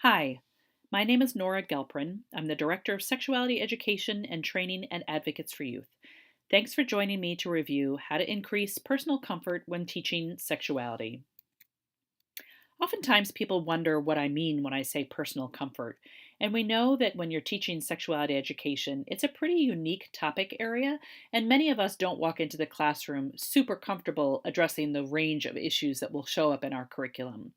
Hi, my name is Nora Gelprin. I'm the Director of Sexuality Education and Training and Advocates for Youth. Thanks for joining me to review how to increase personal comfort when teaching sexuality. Oftentimes, people wonder what I mean when I say personal comfort. And we know that when you're teaching sexuality education, it's a pretty unique topic area, and many of us don't walk into the classroom super comfortable addressing the range of issues that will show up in our curriculum.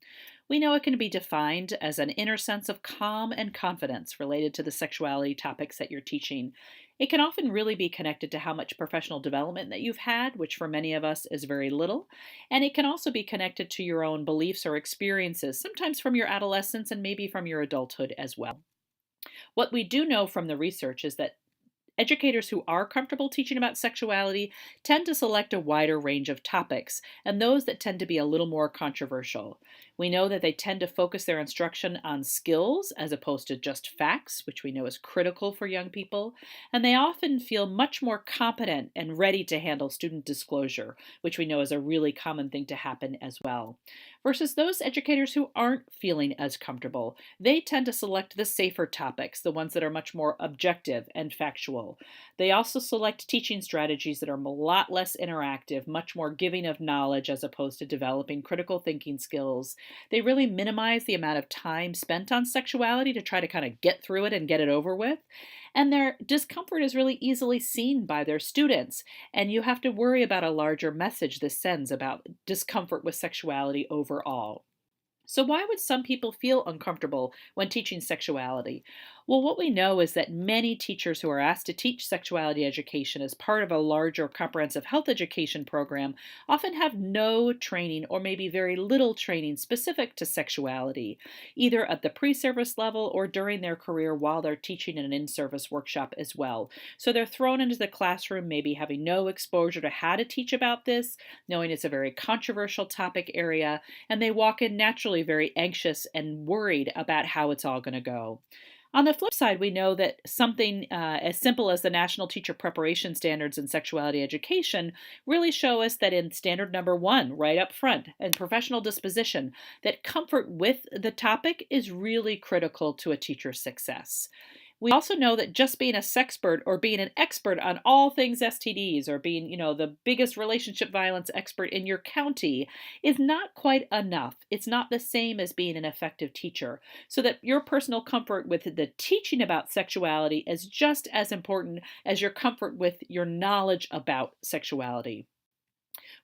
We know it can be defined as an inner sense of calm and confidence related to the sexuality topics that you're teaching. It can often really be connected to how much professional development that you've had, which for many of us is very little. And it can also be connected to your own beliefs or experiences, sometimes from your adolescence and maybe from your adulthood as well. What we do know from the research is that educators who are comfortable teaching about sexuality tend to select a wider range of topics, and those that tend to be a little more controversial. We know that they tend to focus their instruction on skills as opposed to just facts, which we know is critical for young people, and they often feel much more competent and ready to handle student disclosure, which we know is a really common thing to happen as well. Versus those educators who aren't feeling as comfortable, they tend to select the safer topics, the ones that are much more objective and factual. They also select teaching strategies that are a lot less interactive, much more giving of knowledge as opposed to developing critical thinking skills. They really minimize the amount of time spent on sexuality to try to kind of get through it and get it over with. And their discomfort is really easily seen by their students. And you have to worry about a larger message this sends about discomfort with sexuality overall. So, why would some people feel uncomfortable when teaching sexuality? Well, what we know is that many teachers who are asked to teach sexuality education as part of a larger comprehensive health education program often have no training or maybe very little training specific to sexuality, either at the pre service level or during their career while they're teaching in an in service workshop as well. So, they're thrown into the classroom, maybe having no exposure to how to teach about this, knowing it's a very controversial topic area, and they walk in naturally very anxious and worried about how it's all going to go. On the flip side, we know that something as simple as the National Teacher Preparation Standards in Sexuality Education really show us that in standard number one, right up front, and professional disposition, that comfort with the topic is really critical to a teacher's success. We also know that just being a sexpert or being an expert on all things STDs or being, the biggest relationship violence expert in your county is not quite enough. It's not the same as being an effective teacher. So that your personal comfort with the teaching about sexuality is just as important as your comfort with your knowledge about sexuality.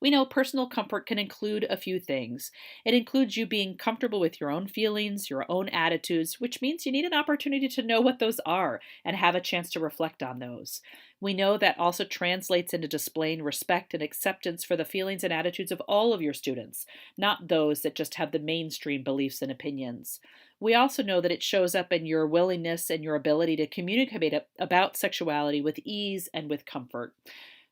We know personal comfort can include a few things. It includes you being comfortable with your own feelings, your own attitudes, which means you need an opportunity to know what those are and have a chance to reflect on those. We know that also translates into displaying respect and acceptance for the feelings and attitudes of all of your students, not those that just have the mainstream beliefs and opinions. We also know that it shows up in your willingness and your ability to communicate about sexuality with ease and with comfort.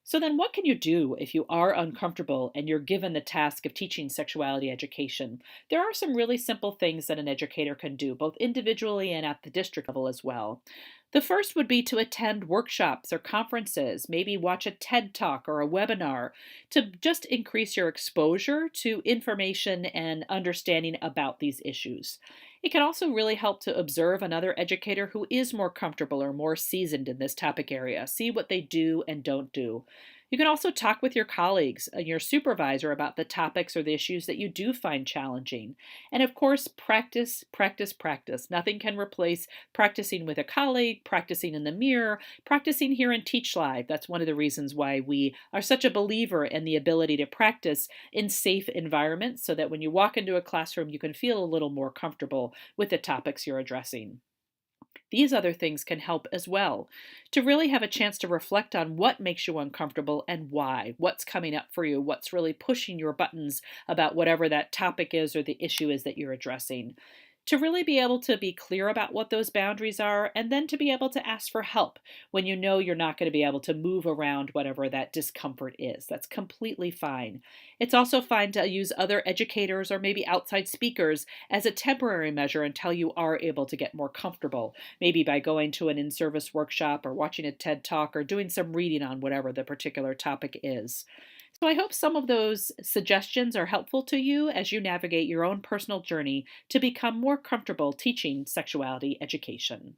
So then what can you do if you are uncomfortable and you're given the task of teaching sexuality education? There are some really simple things that an educator can do, both individually and at the district level as well. The first would be to attend workshops or conferences, maybe watch a TED Talk or a webinar to just increase your exposure to information and understanding about these issues. It can also really help to observe another educator who is more comfortable or more seasoned in this topic area. See what they do and don't do. You can also talk with your colleagues and your supervisor about the topics or the issues that you do find challenging. And of course, practice, practice, practice. Nothing can replace practicing with a colleague, practicing in the mirror, practicing here in Teach Live. That's one of the reasons why we are such a believer in the ability to practice in safe environments so that when you walk into a classroom, you can feel a little more comfortable with the topics you're addressing. These other things can help as well. To really have a chance to reflect on what makes you uncomfortable and why, what's coming up for you, what's really pushing your buttons about whatever that topic is or the issue is that you're addressing. To really be able to be clear about what those boundaries are, and then to be able to ask for help when you know you're not going to be able to move around whatever that discomfort is. That's completely fine. It's also fine to use other educators or maybe outside speakers as a temporary measure until you are able to get more comfortable, maybe by going to an in service workshop or watching a TED Talk or doing some reading on whatever the particular topic is. So I hope some of those suggestions are helpful to you as you navigate your own personal journey to become more comfortable teaching sexuality education.